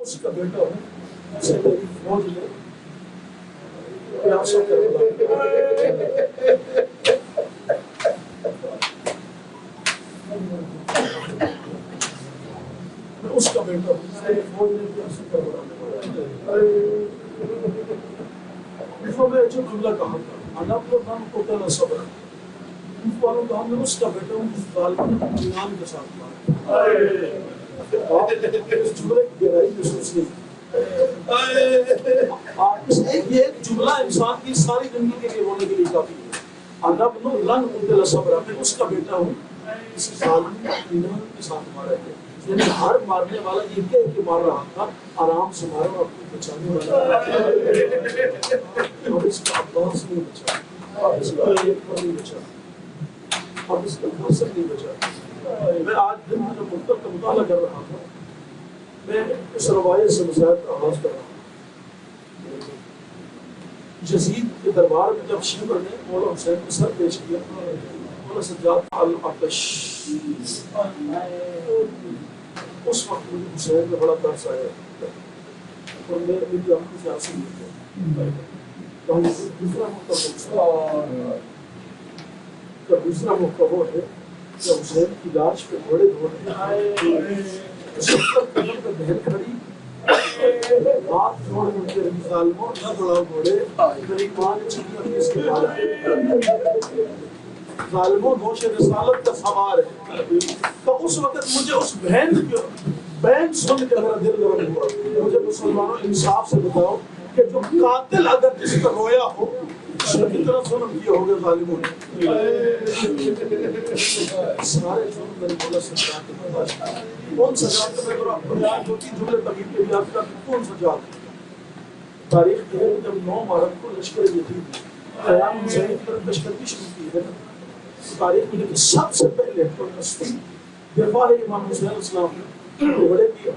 اس کا بیٹا ہوں، اسے میری فوج نے پیاسوں کربلا میں اس کا بیٹا ہوں، میری فوج نے پیاسوں کربلا میں جو جملہ کہا تھا انا کو نام کو کہنا صبر ان والوں کا میں اس کا بیٹا ہوں جس ظالم نے ایمان کے ساتھ مارا اس جملے کی گہرائی محسوس نہیں یہ ایک جملہ انسان کی ساری زندگی کے لیے ہونے کے لیے کافی ہے انا ابن لن قتل صبر میں اس کا بیٹا ہوں اس ظالم نے ایمان کے ساتھ مارا ہے یعنی ہر مارنے والا یہ کہہ کے مار رہا تھا آرام سے مارا اور اپنے بچانے والا اور اس کا عباس نہیں بچا اور اس کا ایک پر نہیں بچا اور اس کا فرصت نہیں بچا میں آج دن میں جو مطلب کا مطالعہ کر رہا تھا میں اس روایت سے مسائل کا آغاز کر رہا ہوں یزید کے دربار میں جب شیبر نے مولا حسین کو سر پیش کیا مولا سجاد العطش اس وقت مجھے حسین میں بڑا ترس آیا اور میری آنکھوں سے آنسو نکلے دوسرا موقع وہ ہے کہ حسین کی لاش پہ گھوڑے دوڑ رہے قدم پہ بہن کھڑی ہاتھ جوڑ کے رہی ظالموں نہ دوڑاؤ گھوڑے میری ماں نے چھٹی اپنی اس کے بال ظالموں نوش رسالت کا سوار ہے تو اس وقت مجھے اس بہن سن کے میرا دل گرم ہوا مجھے مسلمانوں انصاف سے بتاؤ کہ جو قاتل اگر جس کا رویا ہو کتنا ظلم کیا ہوگا ظالموں نے سارے ظلم میرے مولا سجاد کے برداشت کون سجاد کا میں دو تین جملے تقریب کے بھی آپ کا کون سجاد تاریخ میں ہے جب 9 مارچ کو لشکر یزید قیام حسین کی طرف لشکر کی شروع کی ہے تاریخ میں لیکن سب سے پہلے دفاع امام حسین علیہ السلام گھوڑے کی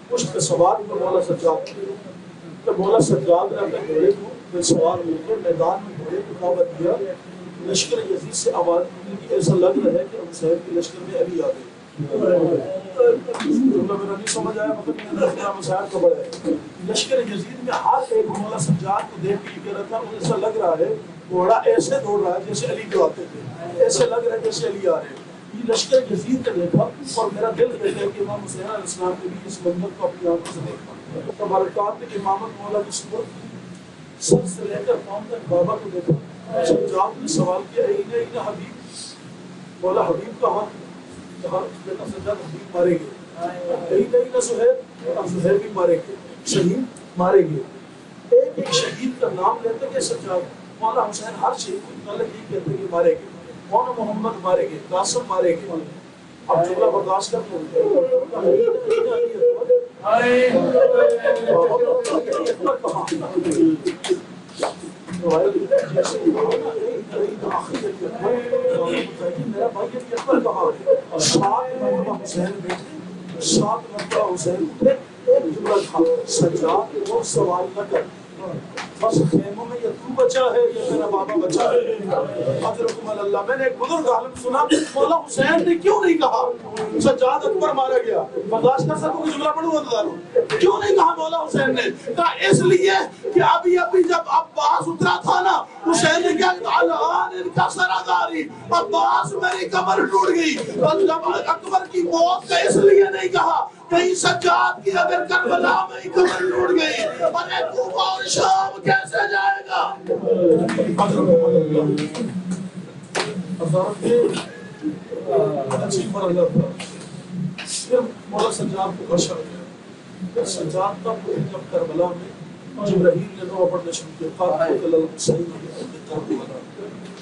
پشت پہ سوار پر مولا سجاد تو مولا سجاد نے اپنے گھوڑے کو میں سوار ہو کر میدان میں گھوڑے کو دعوت دیا لشکر یزید سے آواز نکلی کہ ایسا لگ رہا ہے کہ حسین کی لشکر میں ابھی آ گئی جملہ میرا نہیں سمجھ آیا مطلب میرا مسائل کا بڑا ہے لشکر یزید میں ہر ایک مولا سجاد کو دیکھ کے کہہ رہا تھا ایسا لگ رہا ہے گھوڑا ایسے دوڑ رہا ہے جیسے علی کو آتے تھے ایسے لگ رہا ہے جیسے علی آ رہے ہیں یہ لشکر یزید نے دیکھا اور میرا دل کہتا ہے کہ امام حسین علیہ السلام نے بھی اس منظر کو اپنی آنکھوں سے دیکھا تبارکات نے امامت مولا کی صورت سر سے لے کر پاؤں تک بابا کو دیکھا سجاد نے سوال کیا اینا حبیب مولا حبیب کہاں جہاں بیٹا سجاد حبیب مارے گے اینا زہیر اور زہیر بھی مارے گے شہید مارے گے ایک ایک شہید کا نام لیتے کہ سجاد مولا حسین ہر شہید کو متعلق یہ کہتے کہ مارے گے مولانا محمد مارے گے قاسم مارے گے اب جملہ برداشت کر لو سجاد وہ سوال نہ کر بس خیموں میں یا تو بچا ہے یا میرا بابا بچا ہے حضرتکم اللہ میں نے ایک بزرگ عالم سنا مولا حسین نے کیوں نہیں کہا سجاد اکبر مارا گیا برداشت کر سکوں کہ جملہ پڑھوں گا کیوں نہیں کہا مولا حسین نے کہا اس لیے کہ ابھی جب عباس اترا تھا نا حسین نے کیا الان ان کا سراداری عباس میری کمر ٹوٹ گئی اور جب اکبر کی موت کا اس لیے نہیں کہا کہیں سجاد کی اگر کربلا میں کمر ٹوٹ گئی اور کوفہ اور شام کیسے جائے گا پھر مولا سجاد کو غشہ ہو گیا پھر سجاد تب جب کربلا میں جبرائیل نے دعا پڑھنا شروع کیا قاد قتل الحسین بأرض کربلا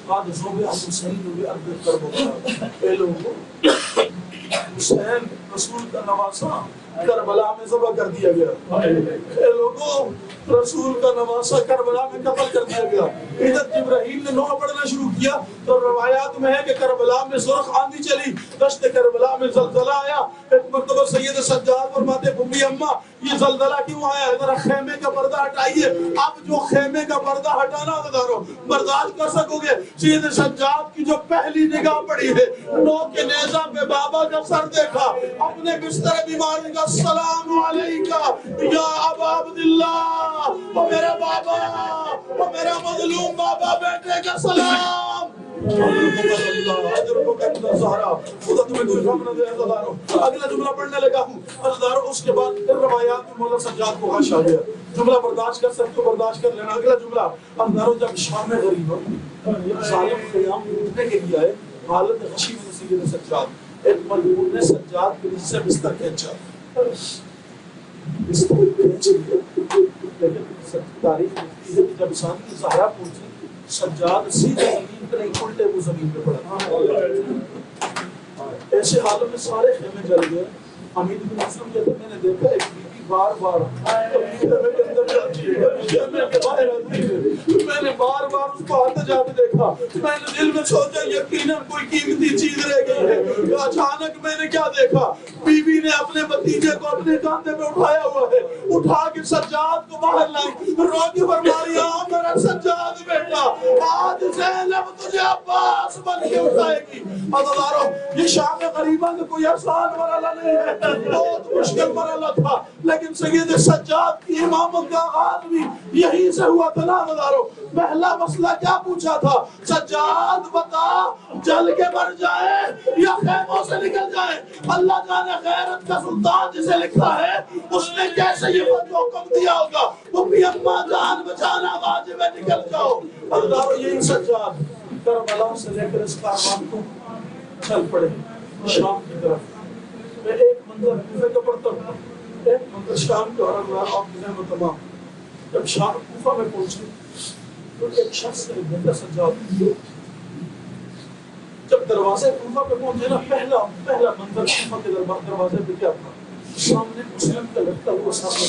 قاد ذبح الحسین بأرض کربلا اے لوگوں حسین رسول کا نواسہ کربلا میں ذبح کر دیا گیا اے لوگوں لوگوں رسول کا نواسہ کربلا میں قتل کر دیا گیا. ادھر جبرائیل نے نوح پڑھنا شروع کیا تو روایات میں ہے کہ کربلا میں سرخ آندھی چلی, دشت کربلا میں زلزلہ آیا. ایک مرتبہ سید سجاد فرماتے بھوپی اماں یہ زلزلہ کیوں آیا, ذرا خیمے کا پردہ ہٹائیے. اب جو خیمے کا پردہ ہٹانا عزیزانو برداشت کر سکو گے. سید سجاد کی جو پہلی نگاہ پڑی ہے, نوح کے نیزہ پہ بابا کا سر دیکھا, اپنے بستر بیمار نے کہا السلام علیکہ یا ابا عبداللہ, وہ میرا بابا, وہ میرا مظلوم بابا, بیٹے کا سلام. خدا تمہیں کوئی غم نہ دے عزیزانو. اگلا جملہ پڑھنے لگا ہوں عزیزانو. اس کے بعد پھر روایات میں مولا سجاد کو غش آ گیا. جملہ برداشت کر سکتے ہو برداشت کر لینا. اگلا جملہ عزیزانو جب شام غریب ظالم قیام اٹھنے کے لیے آئے, حالت غشی میں سید سجاد ایک ملعون نے سجاد کے سے بستر کھینچا, بستر کھینچ لیا. لیکن تاریخ لکھتی ہے کہ جب انسان کی زہرا پہنچی سجاد سیدھے زمین پر نہیں الٹے وہ زمین پہ پڑا. ایسے حالوں میں سارے خیمے جل گئے. حمید بن اسلم کہتے میں نے دیکھا ایک بیوی بار بار میں نے بار بار اس کو آتے جاتے دیکھا. میں نے دل میں سوچا یقیناً کوئی قیمتی چیز رہ گئی ہے. اچانک میں نے کیا دیکھا, بیوی نے اپنے بھتیجے کو اپنے کاندھے پہ اٹھایا ہوا ہے, اٹھا کے سجاد کو باہر لائی, رو کے فرما رہی ہے میرا سجاد بیٹا, آج زینب تجھے عباس بن کے اٹھائے گی. عزیزانو یہ شام غریبہ کا کوئی آسان مرحلہ نہیں ہے, بہت مشکل مرحلہ تھا. لیکن سید سجاد کی امامت کا آغاز بھی یہی سے ہوا تھا. عزیزانو پہلا مسئلہ کیا پوچھا تھا, سجاد بتا جل کے مر جائے یا خیموں سے نکل جائے. اللہ جانے غیرت کا سلطان جسے لکھا ہے اس نے کیسے یہ حکم دیا ہوگا, وہ بھی اماں جان بچانا واجب ہے, نکل جاؤ. عزیزانو یہی سجاد کربلا سے لے کر اس کاروان کو چل پڑے شام کی طرف. میں ایک منظر کوفے کا پڑھتا ہوں, ایک منظر شام کے اور آپ ذہن و تمام. جب شام کوفہ میں پہنچے تو ایک شخص نے بھیجا سجاد. جب دروازے کوفہ پہ پہنچے نا, پہلا منظر کوفہ کے دروازے پہ کیا تھا, سامنے مسلم کا لگتا ہوا سامنے.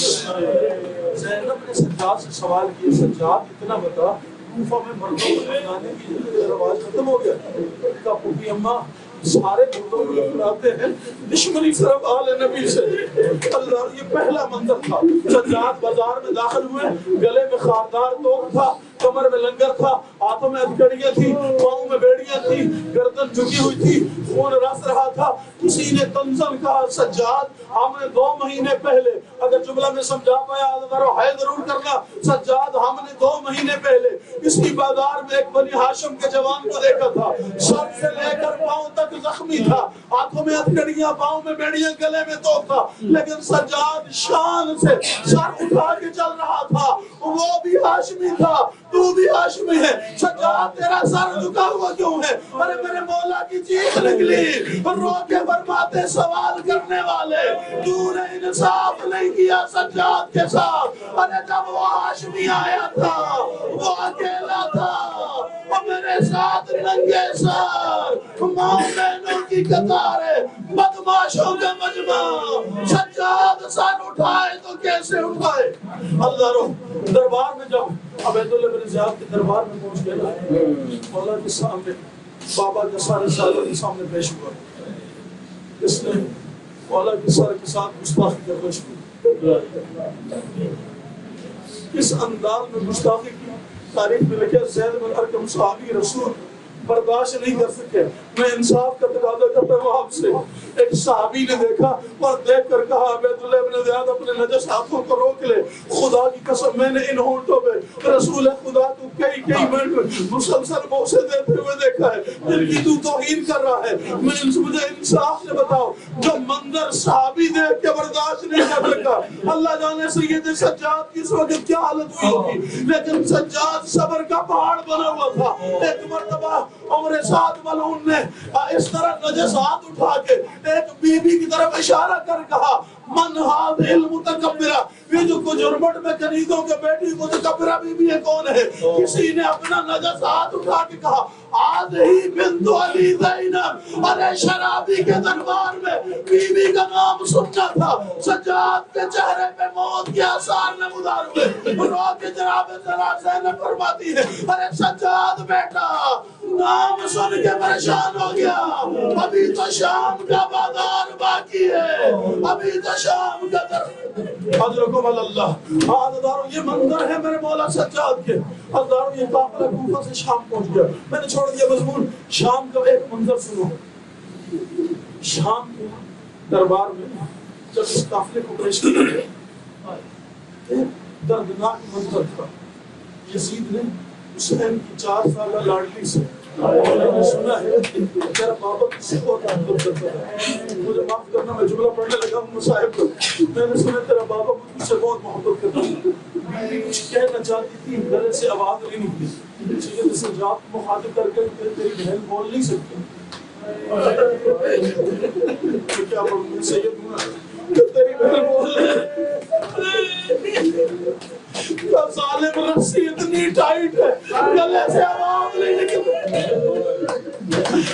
زینب نے سجاد سے سوال کیا, سجاد اتنا بتا کوفہ میں مردوں کو دفنانے کی رواج ختم ہو گیا. کہا پھوپھی اماں سارے مردوں کو دفناتے ہیں, دشمنی صرف آل نبی سے. اللہ یہ پہلا منظر تھا. سجاد بازار میں داخل ہوئے, گلے میں خاردار توق تھا, کمر میں لنگر تھا, ہاتھوں میں ہتھکڑیاں تھی, پاؤں میں بیڑیاں تھی, گردن جھکی ہوئی تھی, خون رس رہا تھا. کسی نے تنزل کہا سجاد ہم نے 2 مہینے پہلے, اگر جملہ میں سمجھا پایا ہے ضرور کرنا, سجاد ہم نے 2 مہینے پہلے اسی بازار میں ایک بنی ہاشم کے جوان کو دیکھا تھا. سر سے لے کر پاؤں تک زخمی تھا, ہاتھوں میں ہتھکڑیاں, پاؤں میں بیڑیاں, گلے میں توق تھا. لیکن سجاد شان سے سر اٹھا کے چل رہا تھا. وہ بھی ہاشمی تھا, تو بھی ہاشمی ہے. سجاد تیرا سر جھکا ہوا کیوں ہے؟ ارے میرے مولا کی چیخ نکلی, رو کے فرماتے سوال کرنے والے تو نے انصاف نہیں کیا سجاد کے ساتھ. ارے جب وہ ہاشمی آیا تھا وہ اکیلا تھا, اور میرے ساتھ ننگے سر ماں بہنوں کی قطاریں, بدماشوں کا مجمع. سجاد سر اٹھائے تو کیسے اٹھائے. اللہ رو دربار میں جب عبیداللہ بن زیاد کے دربار میں پہنچ گئے نا, مولا کے سامنے بابا کے سارے سالوں کے سامنے پیش ہوا. اس نے مولا کے سر کے ساتھ گستاخی کرنا شروع. اس انداز میں گستاخی کی تاریخ میں لکھا زید بن ارقم صحابی رسول برداشت نہیں کر سکے. میں انصاف کا تقاضا کرتا ہوں آپ سے. ایک صحابی نے دیکھا اور دیکھ کر کہا عبیداللہ بن زیاد اپنے نجس ہاتھوں کو روک لے, خدا کی قسم میں نے ان ہونٹوں پہ رسول خدا کو کئی منٹ مسلسل بوسے دیتے ہوئے دیکھا ہے جن کی تو توہین کر رہا ہے. مجھے انصاف سے بتاؤ, جو منظر صحابی دیکھ کے برداشت نہیں کر سکا, اللہ جانے سید سجاد کی اس وقت کیا حالت ہوئی ہوگی. لیکن سجاد صبر کا پہاڑ بنا ہوا تھا. ایک مرتبہ عمر سعد ملعون نے اس طرح نجس ہاتھ اٹھا کے ایک بی بی کی طرف اشارہ کر کہا من هذه المتکبرہ، یہ جو کجرمٹ میں کنیزوں کے بیٹی متکبرہ بی بی کون ہے؟ کسی نے اپنا نجس ہاتھ اٹھا کے کہا هذه بنت علی زینب۔ ارے شرابی کے دربار میں بی بی کا نام سننا تھا، سجاد کے چہرے پہ موت کے آثار نمودار ہوئے۔ رو کے جناب زینب فرماتی ہے ارے سجاد بیٹا نام سن کے پریشان ہو گیا، ابھی تو شام کا بازار باقی ہے، ابھی تو شام کا حضرکم اللہ۔ حضرارو یہ منظر ہے میرے مولا سجاد کے۔ حضرارو یہ قافلہ کوفہ سے شام پہنچ گیا، میں نے چھوڑ دیا مضمون، شام کا ایک منظر سنو۔ شام کے دربار میں جب اس قافلے کو پیش کیا گیا ایک دردناک منظر تھا۔ یزید نے حسین کی 4 سالہ لاڈلی سے میں نے سنا ہے میرا بابا کسی بہت محبت کرتا ہے، مجھے معاف کرنا میں جملہ پڑھنے لگا ہوں مصاحب کو، میں نے سنا تیرا بابا مجھ سے بہت محبت کرتا ہے، کچھ کہنا چاہتی تھی گلے سے آواز نہیں نکلی، سید سجاد کو مخاطب کر کے تیری بہن بول نہیں سکتی، تو کیا پڑھوں میں سید ہوں کہ تیری بہن بول ظالم رسی اتنی ٹائٹ ہے گلے سے آواز نہیں نکلتی۔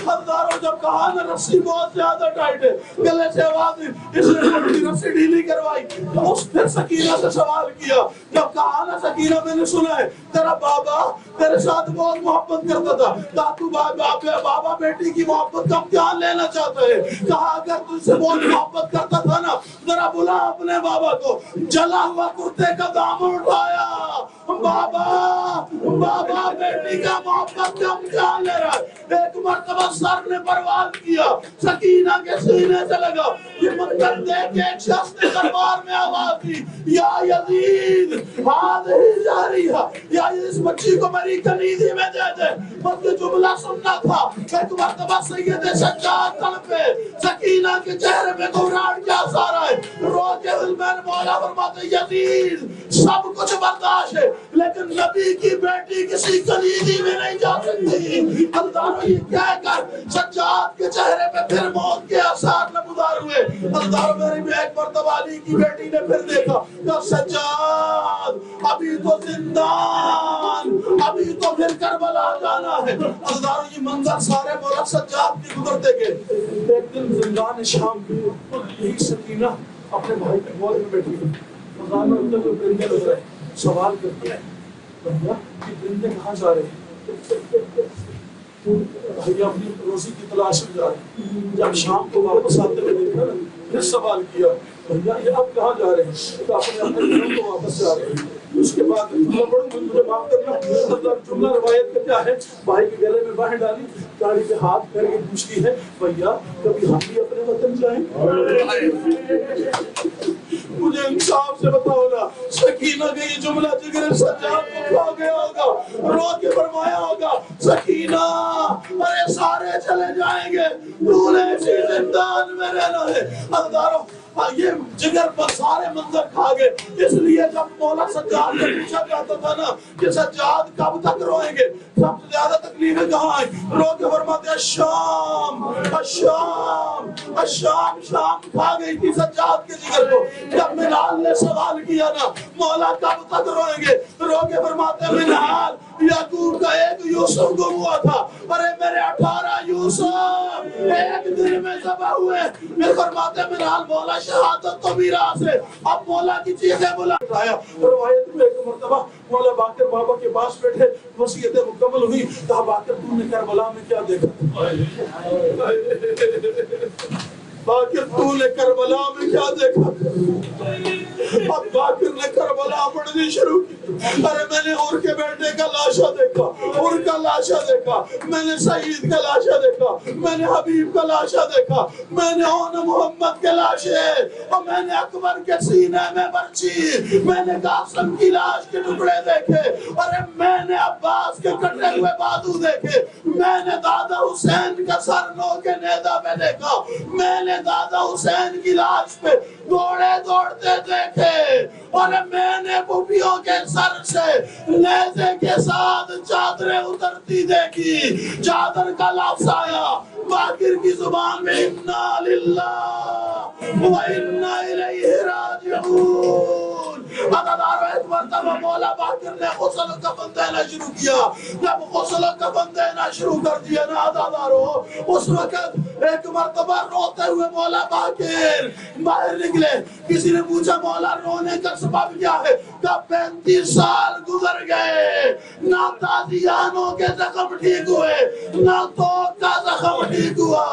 ہزاروں جب کہا نا رسی بہت زیادہ ٹائٹ ہے گلے سے آواز نہیں، اس نے پٹی رسی ڈھیلی کروائی، تو اس پھر سکینہ سے سوال کیا، جب کہا نا سکینہ میں نے سنا ہے تیرا بابا تیرے ساتھ بہت محبت کرتا تھا، کہا تو بابا بیٹی کی محبت کا امتحان لینا چاہتا ہے، کہا اگر تجھ سے بہت محبت کرتا تھا نا ذرا بلا اپنے بابا کو، جلا ہوا کرتے کا دامن اٹھایا، بابا بیٹی کا محبت کا امتحان لے رہا ہے۔ ایک مرتبہ سر نے پرواز کیا، سکینہ کے سینے سے لگا، یہ منظر دیکھ کے ایک شخص نے دربار میں آواز دی یا یزید ہذہ جاریہ، یا اس بچی کو میری کنیزی میں دے دے۔ بس یہ جملہ سننا تھا، ایک مرتبہ سید سجاد تڑپے، سکینہ کے چہرے میں گھبراہٹ کے آثار آئے، رو کے دل میں مولا فرماتے یزید سب کچھ برداشت ہے لیکن نبی کی بیٹی کسی کنیزی میں نہیں جا سکتی۔ اللہ یہ کہہ کر سجاد کے چہرے پہ پھر موت کے آثار نمودار ہوئے۔ اللہ میری بھی ایک مرتبہ علی کی بیٹی نے پھر دیکھا کہ سجاد ابھی تو زندان، ابھی تو پھر کربلا جانا ہے۔ اللہ یہ منظر سارے مولا سجاد کی گزرتے گئے۔ ایک دن زندان شام میں یہی سکینہ اپنے بھائی کے گود میں بیٹھی ہوئی، خزانہ اندر کوئی پرندے لگ رہے سوال کرتے ہیں بھیا یہ پرندے کہاں جا رہے ہیں؟ بھیا اپنی روزی کی تلاش میں جا رہے ہیں۔ جب شام کو واپس آتے ہوئے دیکھا پھر سوال کیا بھیا یہ اب کہاں جا رہے ہیں؟ تو اپنے گھروں کو واپس جا رہے ہیں۔ اس کے بعد مجھے معاف کرنا جملہ روایت کا کیا ہے، بھائی کے گلے میں باہیں ڈالی، داڑھی پہ ہاتھ پھیر کے پوچھتی ہے بھیا کبھی ہم بھی اپنے وطن جائیں؟ مجھے انصاف سے بتاؤ نا، سکینہ کا یہ جملہ جگر سجاد کو کھا گیا ہوگا، رو کے فرمایا ہوگا سکینہ ارے سارے چلے جائیں گے دولے اسی زندان میں رہنا ہے۔ ہزاروں یہ جگر پر سارے منظر کھا گئے، اس لیے جب مولا سجاد سے پوچھا جاتا تھا نا کہ سجاد کب تک روئیں گے، سب سے زیادہ تکلیفیں کہاں آئیں؟ رو کے فرماتے ہیں شام الشام الشام، شام کھا گئی تھی سجاد کے جگر کو۔ جب منال نے سوال کیا نا مولا کب تک روئیں گے، رو کے فرماتے ہیں منال یعقوب کا ایک یوسف گم ہوا تھا، ارے میرے 18 یوسف ایک دن میں ذبح ہوئے۔ میں فرماتے ہیں منال مولا شہادت تو میراث ہے، اب مولا کی چیزیں بلا اٹھایا۔ روایت میں ایک مرتبہ مولا باقر بابا کے پاس بیٹھے، وصیتیں مکمل ہوئی، کہا باقر تو نے کربلا میں کیا دیکھا؟ باقر تو نے کربلا میں کیا دیکھا؟ اب باقر نے کربلا پڑھنی شروع کی، ارے میں نے اور کے بیٹے کا لاشا دیکھا، اور کا لاشا دیکھا، میں نے سعید کا لاشا دیکھا، میں نے حبیب کا لاشا دیکھا، میں نے اون محمد کے لاشے، اور میں نے اکبر کے سینے میں برچی، میں نے قاسم کی لاش کے ٹکڑے دیکھے، ارے میں نے عباس کے کٹے ہوئے بازو دیکھے، میں نے دادا حسین کا سر نو کے نیزہ پہ دیکھا، میں نے دادا حسین کی لاش پہ گھوڑے دوڑتے دیکھے، اور میں نے پھوپھیوں کے سر سے نیزے کے ساتھ چادریں اترتی دیکھی. چادر کا لفظ آیا باقر کی زبان میں اِنَّا لِلَّهِ وَإِنَّا إِلَيْهِ راجعون. عزادارو ایک مرتبہ مولا باقر نے غسل و کفن دینا شروع کیا. جب غسل و کفن دینا شروع کر دیا نا عزادارو, اس وقت ایک مرتبہ روتے ہوئے مولا باقر باہر نکلے. کسی نے پوچھا مولا رونے کا سبب کیا ہے؟ کہ 35 سال گزر گئے, نہ تازیانوں کے زخم ٹھیک ہوئے, نہ توق کا زخم ٹھیک ہوا.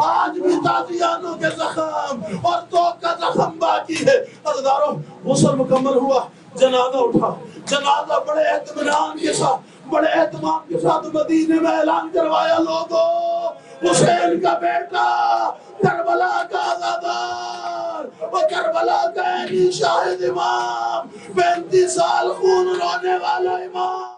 آج بھی تازیانوں کے زخم اور توق کا زخم باقی ہے. عزادارو غسل مکمل ہوا, جنازہ اٹھا. جنازہ بڑے اطمینان کے ساتھ, بڑے اہتمام کے ساتھ مدینے میں اعلان کروایا, لوگوں حسین کا بیٹا, کربلا کا عزادار, وہ کربلا کا عینی شاہد امام, 35 سال خون رونے والا امام.